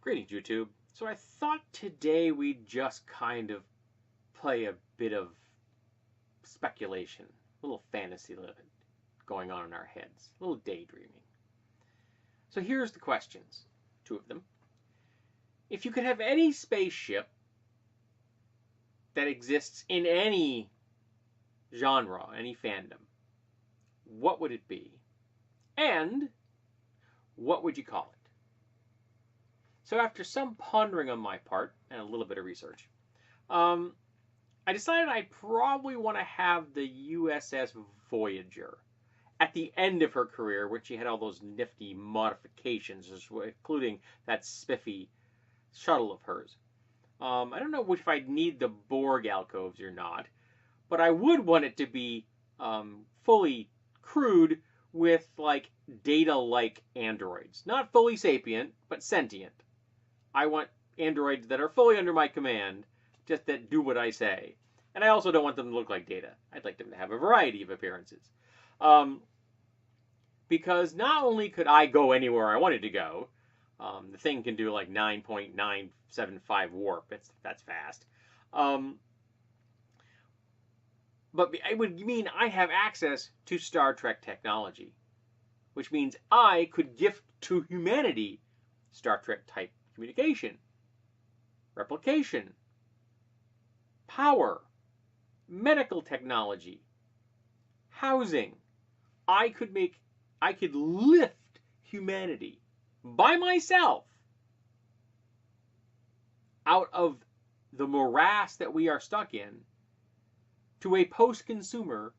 Greetings, YouTube. So I thought today we'd just kind of play a bit of speculation, a little fantasy going on in our heads, a little daydreaming. So here's the questions, two of them. If you could have any spaceship that exists in any genre, any fandom, what would it be? And what would you call it? So after some pondering on my part and a little bit of research, I decided I probably want to have the USS Voyager at the end of her career, when she had all those nifty modifications, including that spiffy shuttle of hers. I don't know if I'd need the Borg alcoves or not, but I would want it to be fully crewed with like Data-like androids. Not fully sapient, but sentient. I want androids that are fully under my command, just that do what I say. And I also don't want them to look like Data. I'd like them to have a variety of appearances. Because not only could I go anywhere I wanted to go, the thing can do like 9.975 warp. That's fast. But it would mean I have access to Star Trek technology, which means I could gift to humanity Star Trek type communication, replication, power, medical technology, housing. I could lift humanity by myself out of the morass that we are stuck in to a post-consumer,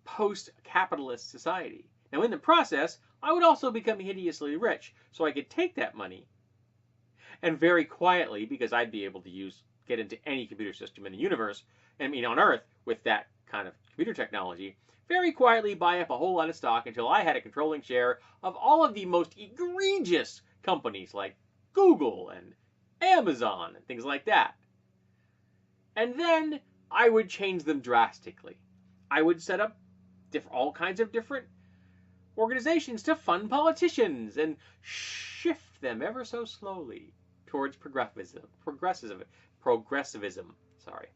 post-capitalist society. Now, in the process, I would also become hideously rich, so I could take that money and very quietly, because I'd be able to get into any computer system in the universe, I mean on Earth, with that kind of computer technology, very quietly buy up a whole lot of stock until I had a controlling share of all of the most egregious companies like Google and Amazon and things like that. And then I would change them drastically. I would set up all kinds of different organizations to fund politicians and shift them ever so slowly towards progressivism. Sorry.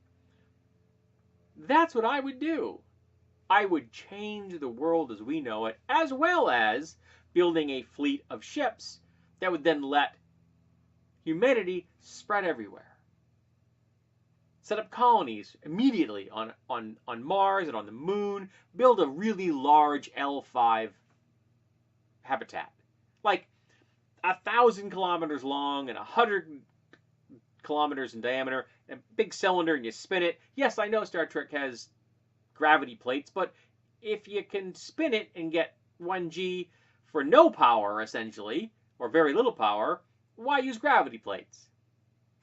That's what I would do. I would change the world as we know it, as well as building a fleet of ships that would then let humanity spread everywhere. Set up colonies immediately on Mars and on the moon. Build a really large L5 habitat. Like 1,000 kilometers long and 100 kilometers in diameter. A big cylinder and you spin it. Yes, I know Star Trek has gravity plates, but if you can spin it and get 1G for no power, essentially, or very little power, why use gravity plates?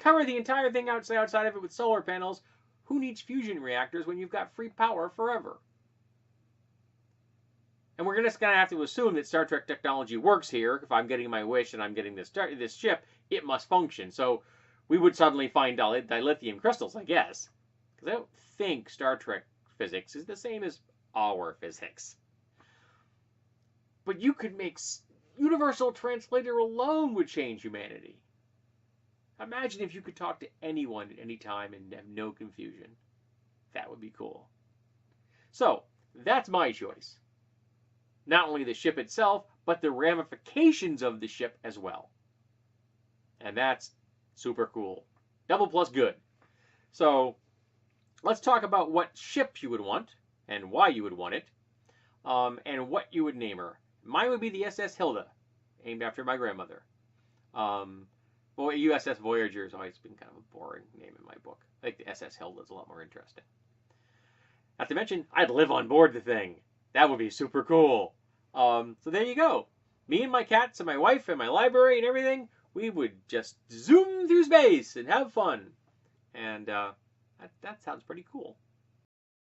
Cover the entire thing outside of it with solar panels. Who needs fusion reactors when you've got free power forever? And we're just going to have to assume that Star Trek technology works here. If I'm getting my wish and I'm getting this ship, it must function. So we would suddenly find dilithium crystals, I guess. Because I don't think Star Trek physics is the same as our physics. But you could make universal translator alone would change humanity. Imagine if you could talk to anyone at any time and have no confusion. That would be cool. So, that's my choice. Not only the ship itself, but the ramifications of the ship as well. And that's super cool. Double plus good. So, let's talk about what ship you would want, and why you would want it, and what you would name her. Mine would be the SS Hilda, named after my grandmother. USS Voyager has always been kind of a boring name in my book. I think the SS Hilda is a lot more interesting. Not to mention, I'd live on board the thing. That would be super cool. So there you go. Me and my cats and my wife and my library and everything, we would just zoom through space and have fun. And that sounds pretty cool.